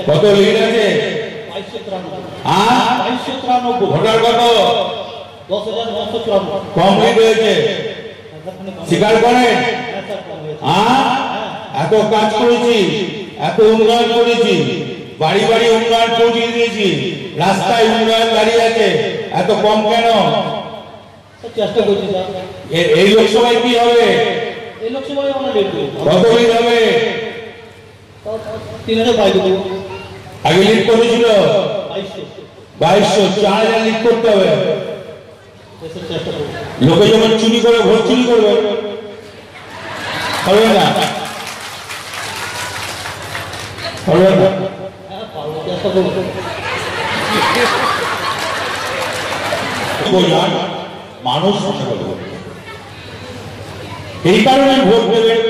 কত লিড আছে? ভোটার কত? কম লিড হয়েছে, স্বীকার করেন? এত কাজ করেছি, এত উন্নয়ন করেছি, বাড়ি বাড়ি উন্নয়ন পৌঁছে দিয়েছি, রাস্তায় উন্নয়ন দাঁড়িয়ে আছে, এত কম কেন? এই লোকসভায় কি হবে? কত লিড হবে? আগে লিড করেছিল 2200, 4000 লিড করতে হবে। লোকে যখন চুরি করে ভোট চুরি করবে, হবে না? হবে না? মানুষ এই কারণে ভোট দেবেন,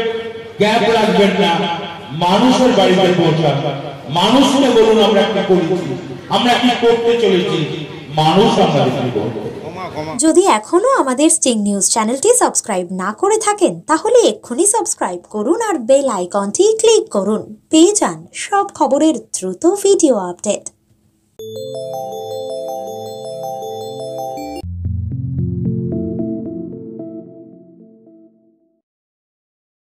গ্যাপ রাখবেন না, মানুষের বাড়িতে পৌঁছান, মানুষকে বলুন আমরা কি করেছি, আমরা কি করতে চলেছি, মানুষ আমাদের কি করবে। যদি এখনো আমাদের স্টিং নিউজ চ্যানেলটি সাবস্ক্রাইব না করে থাকেন তাহলে এক্ষুনি সাবস্ক্রাইব করুন আর বেল আইকনটি ক্লিক করুন, পেয়ে যান সব খবরের দ্রুত ভিডিও আপডেট।